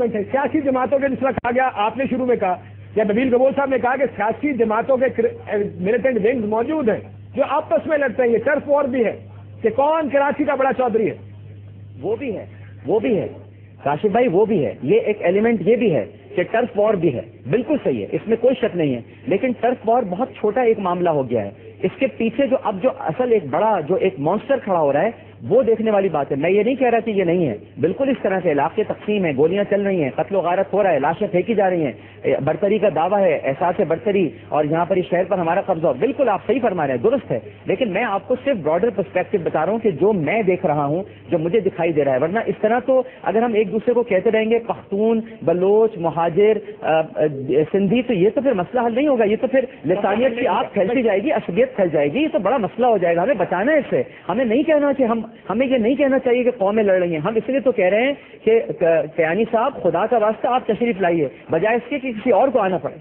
سیاسی جماعتوں کے جس طرح کہا گیا، آپ نے شروع میں کہا یا نبیل گبور صاحب نے کہا کہ سیاسی جماعتوں کے ملیٹنٹ ونگز موجود ہیں جو آپس میں لڑتے ہیں، یہ ٹرف وار بھی ہے کہ کون کراچی کا بڑا چودھری ہے. وہ بھی ہے کاشف بھائی، وہ بھی ہے. یہ ایک ایلیمنٹ یہ بھی ہے کہ ٹرف وار بھی ہے، بالکل صحیح ہے، اس میں کوئی شک نہیں ہے. لیکن ٹرف وار بہت چھوٹا ایک معاملہ ہو گیا ہے. اس کے پیچھے جو اصل ایک بڑا جو ایک مانسٹر کھڑا ہو رہا ہے وہ دیکھنے والی بات ہے. میں یہ نہیں کہہ رہا کہ یہ نہیں ہے، بالکل اس طرح سے علاقے تقسیم ہے، گولیاں چل رہی ہیں، قتل و غارت ہو رہا ہے، لاشیں پھینکی جا رہی ہیں، برتری کا دعویٰ ہے، احساس برتری، اور یہاں پر اس شہر پر ہمارا قبضہ ہو. بالکل آپ صحیح فرما رہے ہیں، درست ہے. لیکن میں آپ کو صرف براڈر پرسپیکٹو بتا رہا ہوں کہ جو میں دیکھ رہا ہوں، جو مجھے دکھائی دے رہا ہے. ورنہ اس طرح تو اگر ہم ایک دوسرے کو کہتے رہیں گے پختون، بلوچ، مہاجر، سندھی، تو یہ تو پھر مسئلہ حل نہیں ہوگا. یہ تو پھر لسانیت کی آگ پھیلتی جائے گی، عصبیت پھیل جائے گی. یہ تو بڑا مسئلہ ہو جائے گا. ہمیں بچانا ہے اس سے. ہمیں نہیں کہنا کہ ہمیں یہ نہیں کہنا چاہیے کہ قومیں لڑ رہی ہیں. ہم اس لیے تو کہہ رہے ہیں کہ کیانی صاحب خدا کا واسطہ آپ تشریف لائیے، بجائے اس کے کہ کسی اور کو آنا پڑے.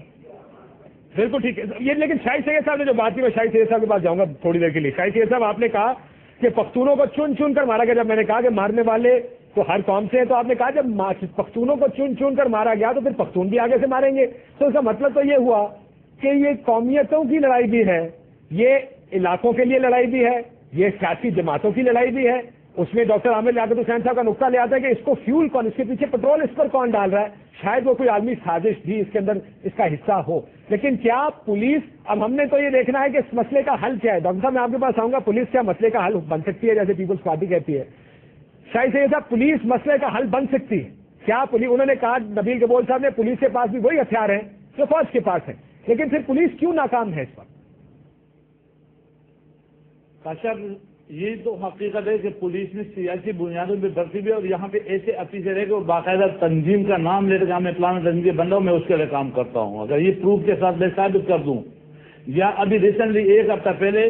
بالکل ٹھیک ہے یہ. لیکن شاہد سید صاحب نے جو بات کی، میں شاہد سید صاحب کے پاس جاؤں گا تھوڑی دیر کے لیے. شاہد سید صاحب، آپ نے کہا کہ پختونوں کو چن چن کر مارا گیا. جب میں نے کہا کہ مارنے والے تو ہر قوم سے ہیں، تو آپ نے کہا جب پختونوں کو چن چن کر مارا گیا تو پھر پختون بھی آگے سے ماریں گے. تو اس کا مطلب تو یہ ہوا کہ یہ قومیتوں کی لڑائی بھی ہے، یہ علاقوں کے لیے لڑائی بھی ہے، یہ سیاسی جماعتوں کی لڑائی بھی ہے. اس میں ڈاکٹر عامر لیاقت حسین صاحب کا نقطہ لے آتا ہے کہ اس کو فیول کون، اس کے پیچھے پیٹرول اس پر کون ڈال رہا ہے. شاید وہ کوئی عالمی سازش بھی اس کے اندر اس کا حصہ ہو. لیکن کیا پولیس، اب ہم نے تو یہ دیکھنا ہے کہ اس مسئلے کا حل کیا ہے. ڈاکٹر صاحب میں آپ کے پاس آؤں گا، پولیس کیا مسئلے کا حل بن سکتی ہے جیسے پیپلز پارٹی کہتی ہے؟ شاید سے صاحب پولیس مسئلے کا حل بن سکتی ہے کیا؟ انہوں نے کہا، نبیل گبور صاحب نے، پولیس کے پاس بھی وہی ہتھیار ہیں جو فوج کے پاس ہیں، لیکن پھر پولیس کیوں ناکام ہے اس پر؟ یہ تو حقیقت ہے کہ پولیس نے سیاسی بنیادوں پہ بھرتی بھی، اور یہاں پہ ایسے افیسر ہے کہ وہ باقاعدہ تنظیم کا نام لے کر میں فلانا تنظیم کے بندہ ہوں، میں اس کے لیے کام کرتا ہوں. اگر یہ پروف کے ساتھ میں ثابت کر دوں، یا ابھی ریسنٹلی ایک ہفتہ پہلے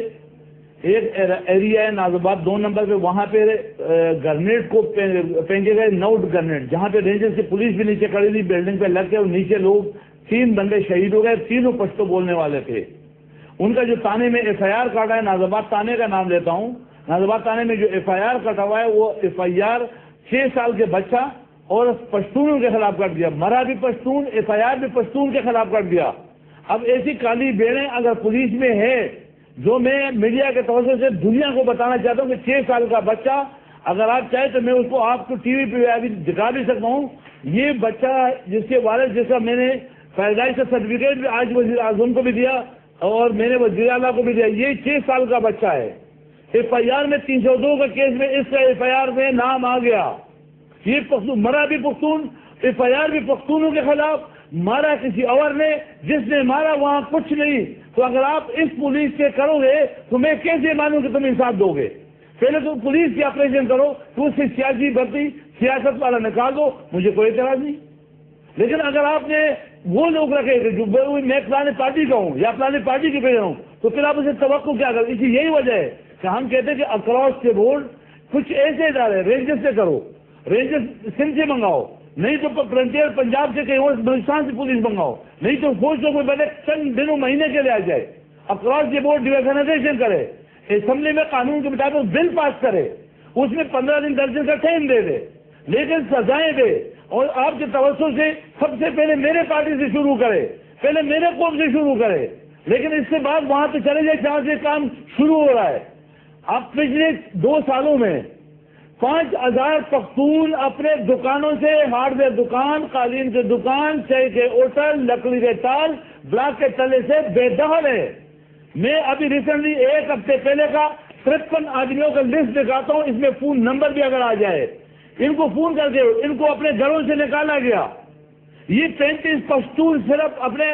ایک ایریا ہے نازآباد 2 نمبر پہ، وہاں پہ گرنیڈ کو پھینکے گئے، نوٹ گرنیڈ، جہاں پہ رینجرز کی پولیس بھی نیچے کھڑی تھی، بلڈنگ پہ لگ کے، اور نیچے لوگ 3 بندے شہید ہو گئے، تینوں پشتو بولنے والے تھے. ان کا جو تانے میں ایف آئی آر کاٹا ہے، نازآباد تانے کا نام لیتا ہوں، نازآباد تانے میں جو ایف آئی آر کٹا ہوا ہے، وہ ایف آئی آر 6 سال کے بچہ اور پشتونوں کے خلاف کٹ دیا، مرا بھی پشتون، ایف آئی آر بھی پشتون کے خلاف کٹ دیا. اب ایسی کالی بیڑیں اگر پولیس میں ہے، جو میں میڈیا کے توسط سے دنیا کو بتانا چاہتا ہوں کہ 6 سال کا بچہ، اگر آپ چاہیں تو میں اس کو آپ کو ٹی وی پہ ابھی دکھا بھی سکتا ہوں. یہ بچہ جس کے والد جیسا میں نے پیدائش کا سرٹیفکیٹ بھی آج وزیر اعظم کو بھی دیا اور میں نے وزیر اعلیٰ کو بھی دیا، یہ 6 سال کا بچہ ہے. ایف آئی آر میں 302 کا کیس میں اس کا ایف آئی آر میں نام آ گیا. یہ پختون مرا بھی پختون، ایف آئی آر بھی پختونوں کے خلاف، مارا کسی اور نے، جس نے مارا وہاں کچھ نہیں. تو اگر آپ اس پولیس سے کرو گے تو میں کیسے مانوں کہ تم انصاف دو گے؟ پہلے تو پولیس کی آپریشن کرو، تو اس سے سیاسی بھرتی، سیاست والا نکال دو، مجھے کوئی اعتراض نہیں. لیکن اگر آپ نے وہ لوگ رکھے جو میں فلانے پارٹی کا ہوں یا فلانے پارٹی کے پیڑ ہوں، تو پھر آپ اسے توقع کیا کریں؟ اسی یہی وجہ ہے کہ ہم کہتے ہیں کہ اکراس کے بورڈ کچھ ایسے ادارے رینجرز سے کرو، رینجرز سندھ سے منگاؤ، نہیں تو فرنٹیئر پنجاب سے کہیں اور بلوچستان سے پولیس منگاؤ، نہیں تو فوج کو کوئی پہلے چند دنوں مہینے کے لیے آ جائے. اکراس کے بورڈ ڈیویژنائزیشن کرے، اسمبلی میں قانون کے مطابق بل پاس کرے، اس میں 15 دن 10 دن کا ٹائم دے دے، لیکن سزائیں دے. اور آپ کے توسط سے سب سے پہلے میرے پارٹی سے شروع کرے، پہلے میرے قوم سے شروع کرے، لیکن اس کے بعد وہاں پہ چلے جائے جہاں سے کام شروع ہو رہا ہے. اب پچھلے 2 سالوں میں 5000 پختون اپنے دکانوں سے، ہارڈ ویئر دکان، قالین کی دکان، چائے کے ہوٹل، لکڑی کے ٹال، بلاک کے تلے سے بے دخل ہے. میں ابھی ریسنٹلی 1 ہفتے پہلے کا 53 آدمیوں کا لسٹ دکھاتا ہوں، اس میں فون نمبر بھی اگر آ جائے، ان کو فون کر کے ان کو اپنے گھروں سے نکالا گیا. یہ 35 پشتون صرف اپنے